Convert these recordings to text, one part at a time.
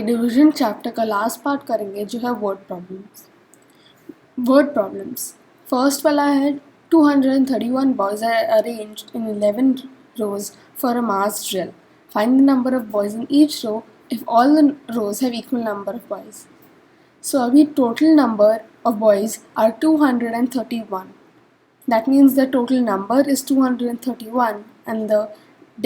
Division chapter का last part करेंगे जो है वर्ड प्रॉब्लम्स। फर्स्ट वाला है 231 boys are arranged in 11 rows for a mass drill. Find the number of boys in each row if all the rows have equal number of boys. So अभी total number of boys are 231. That means the total number is 231 and the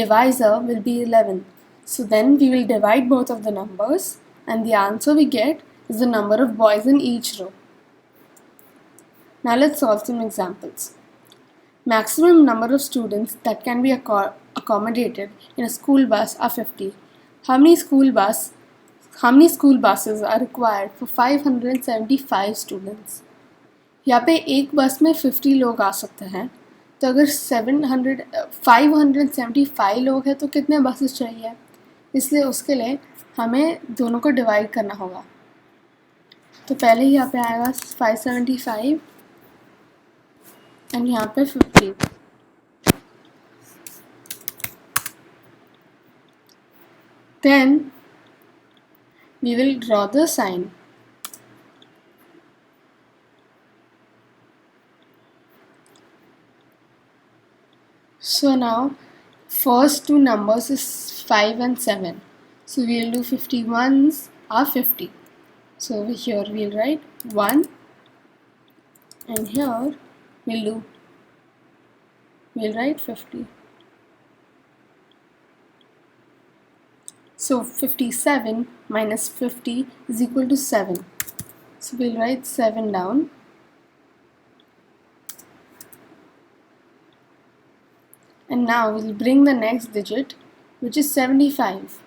divisor will be 11. So then we will divide both of the numbers and the answer we get is the number of boys in each row. Now let's solve some examples. Maximum number of students that can be accommodated in a school bus are 50. How many school buses are required for 575 students? यहाँ पे एक बस में 50 लोग आ सकते हैं, तो अगर 575 लोग हैं तो कितने बसेस चाहिए? इसलिए उसके लिए हमें दोनों को डिवाइड करना होगा। तो पहले यहाँ पे आएगा 575 एंड यहाँ पे 50। Then we will draw the sign. So now first two numbers is 5 and 7. So we'll do 51s are 50. So over here we'll write 1 and here we'll write 50. So 57 minus 50 is equal to 7. So we'll write 7 down. And now we'll bring the next digit, which is 75.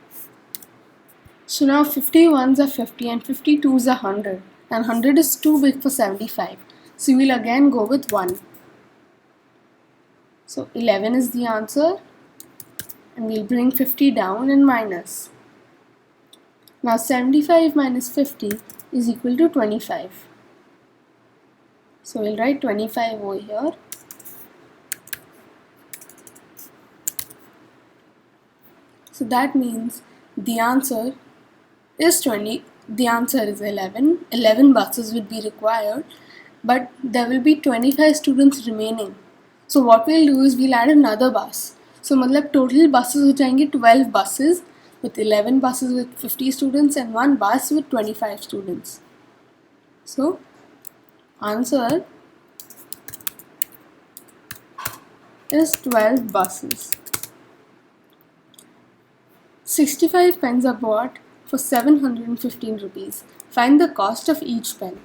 So now 51s are 50 and 52s are 100. And 100 is too big for 75. So we'll again go with 1. So 11 is the answer. And we'll bring 50 down and minus. Now 75 minus 50 is equal to 25. So we'll write 25 over here. So that means the answer is 20. The answer is 11. 11 buses would be required, but there will be 25 students remaining. So what we'll do is we'll add another bus. So मतलब total buses हो जाएंगे 12 buses with 11 buses with 50 students and one bus with 25 students. So answer is 12 buses. 65 pens are bought for 715 rupees. Find the cost of each pen.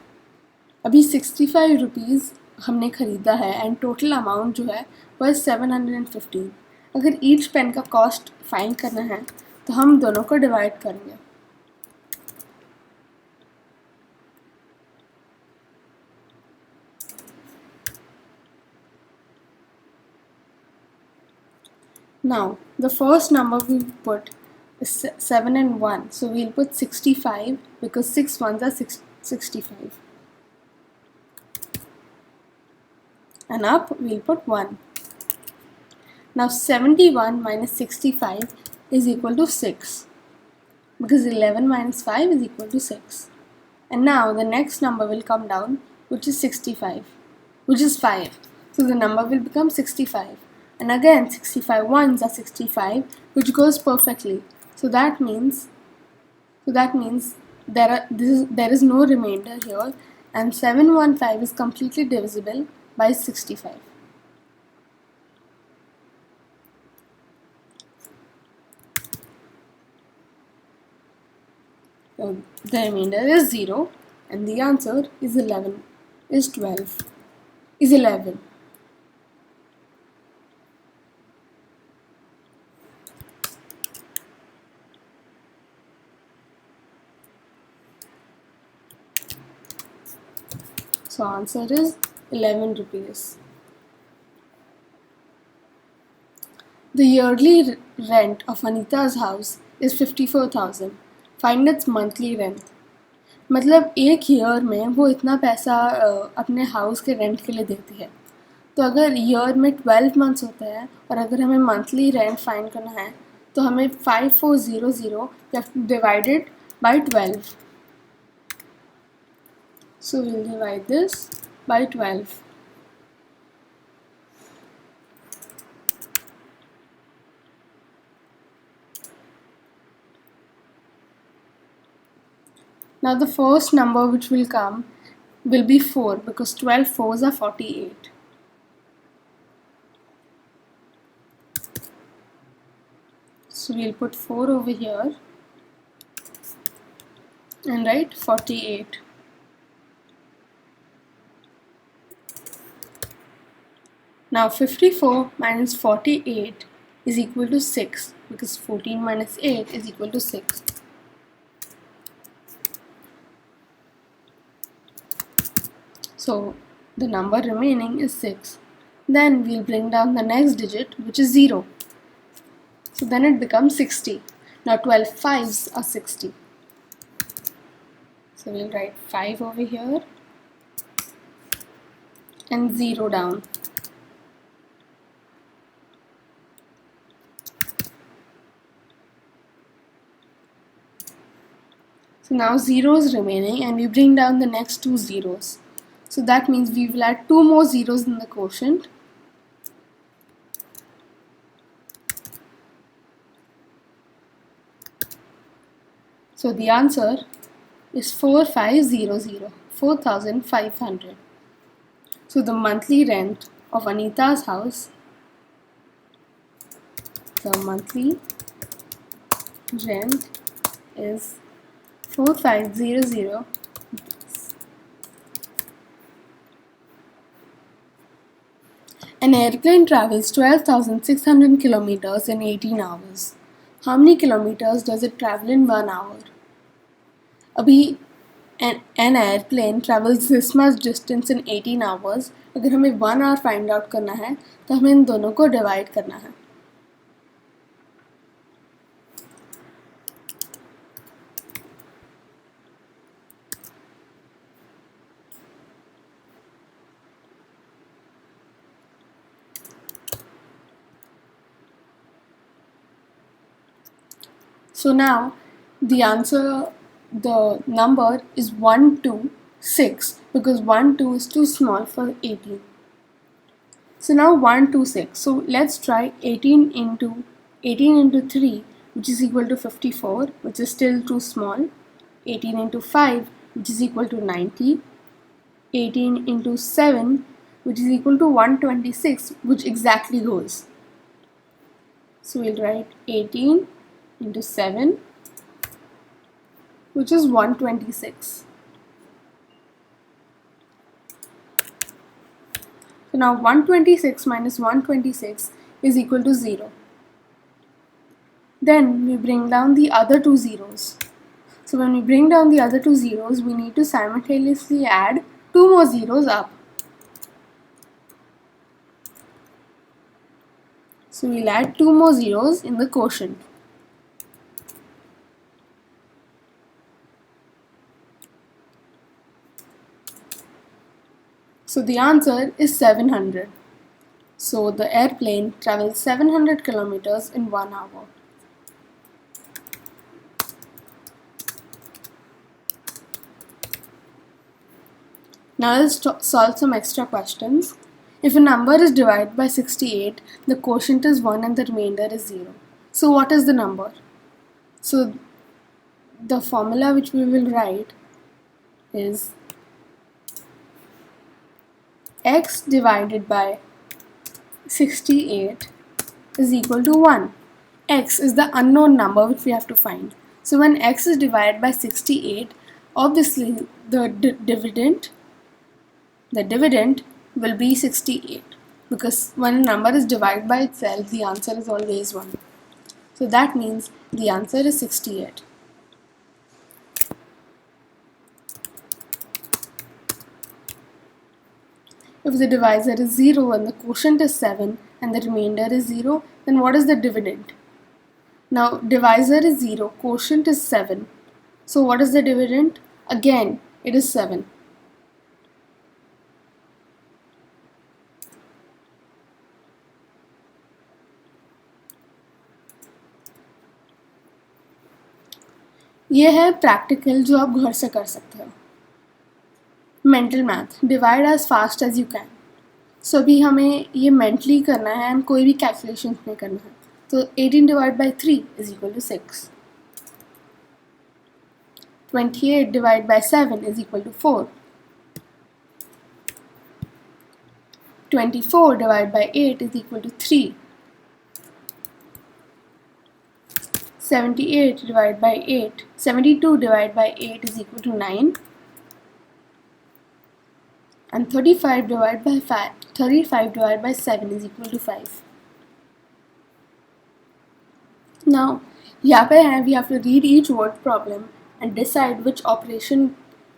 अभी 65 rupees हमने ख़रीदा है and total amount जो है वो है 715. अगर ईच पेन का कॉस्ट फाइंड करना है तो हम दोनों को डिवाइड करेंगे. Now the first number we put is 7 and 1, so we'll put 65 because 6 ones are 65. And up we'll put 1. Now 71 minus 65 is equal to 6 because 11 minus 5 is equal to 6. And now the next number will come down, which is 65, which is 5. So the number will become 65. And again 65 ones are 65, which goes perfectly. So that means there is no remainder here, and 715 is completely divisible by 65. So the remainder is 0 and the answer is 11. So answer is 11 rupees. The yearly rent of Anita's house is 54,000. Find its monthly rent. मतलब एक year में वो इतना पैसा अपने house के rent के लिए देती है. तो अगर ईयर में 12 मंथ्स होते हैं और अगर हमें मंथली रेंट फाइंड करना है तो हमें 5400 divided by 12. So we'll divide this by 12. Now the first number which will come will be 4 because 12 fours are 48. So we'll put 4 over here and write 48. Now 54 minus 48 is equal to 6 because 14 minus 8 is equal to 6. So the number remaining is 6. Then we'll bring down the next digit, which is 0. So then it becomes 60. Now 12 fives are 60. So we'll write 5 over here and 0 down. So now 0 is remaining and we bring down the next 2 zeros. So that means we will add 2 more zeros in the quotient. So the answer is 4500, 4500. So the monthly rent of Anita's house, the monthly rent is 4500. An airplane travels 12,600 kilometers in 18 hours. How many kilometers does it travel in 1 hour? अभी an airplane travels this much distance in 18 hours. अगर हमें 1 hour find out करना है तो हमें इन दोनों को divide करना है. So now the number is 126 because 12 is too small for 18. So now 126. So let's try 18 into 3, which is equal to 54, which is still too small. 18 into 5, which is equal to 90. 18 into 7, which is equal to 126, which exactly goes. So we'll write 18 into 7, which is 126. So now 126 minus 126 is equal to 0. Then we bring down the other two zeros. So when we bring down the other two zeros, we need to simultaneously add 2 more zeros up. So we'll add 2 more zeros in the quotient. So the answer is 700. So the airplane travels 700 kilometers in 1 hour. Now let's solve some extra questions. If a number is divided by 68, the quotient is 1 and the remainder is 0. So what is the number? So the formula which we will write is x divided by 68 is equal to 1. X is the unknown number which we have to find. So when x is divided by 68, obviously the dividend will be 68 because when a number is divided by itself, the answer is always 1. So that means the answer is 68. If the divisor is 0 and the quotient is 7 and the remainder is 0, then what is the dividend? Now divisor is 0, quotient is 7. So what is the dividend? Again, it is 7. ये है practical जो आप घर से कर सकते हो. Mental math, divide as fast as you can. So अभी हमें ये मेंटली करना है एंड कोई भी कैलकुलेशन नहीं करना है. तो 18 divide by 3 is equal to 6. 28 divided by 7 is equal to 4. 24 divided by 8 is equal to 3. 78 divided by 8, 72 divided by 8 is equal to 9. And 35 divided by 5, 35 divided by 7 is equal to 5. Now, यहाँ पे है we have to read each word problem and decide which operation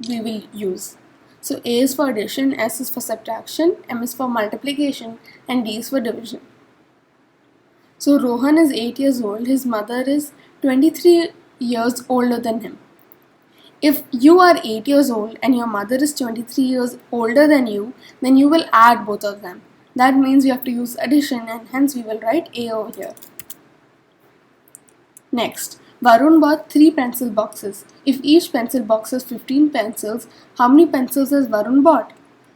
we will use. So A is for addition, S is for subtraction, M is for multiplication, and D is for division. So Rohan is 8 years old, his mother is 23 years older than him. If you are 8 years old and your mother is 23 years older than you, then you will add both of them. That means we have to use addition, and hence we will write A over here. Next, Varun bought 3 pencil boxes. If each pencil box has 15 pencils, how many pencils has Varun bought?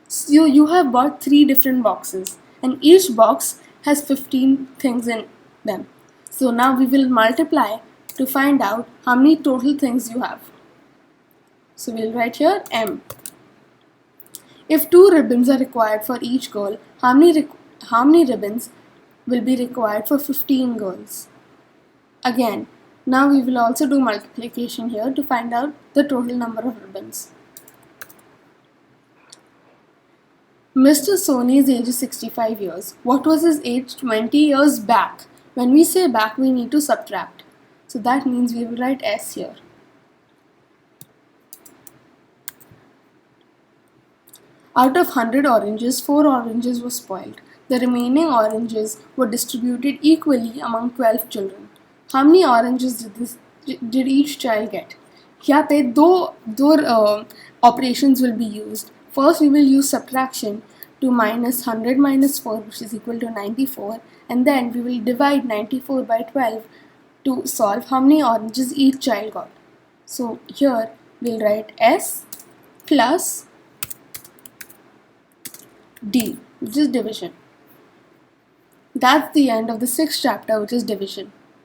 So you have bought 3 different boxes and each box has 15 things in them. So now we will multiply to find out how many total things you have. So we'll write here M. If 2 ribbons are required for each girl, how many ribbons will be required for 15 girls? Again, now we will also do multiplication here to find out the total number of ribbons. Mr. Sony's age is 65 years. What was his age 20 years back? When we say back, we need to subtract. So that means we will write S here. Out of 100 oranges, 4 oranges were spoiled. The remaining oranges were distributed equally among 12 children. How many oranges did each child get? यहाँ पे दो operations will be used. First, we will use subtraction to minus 100 minus 4, which is equal to 94, and then we will divide 94 by 12 to solve how many oranges each child got. So here we'll write S plus D, which is division. That's the end of the 6th chapter, which is division.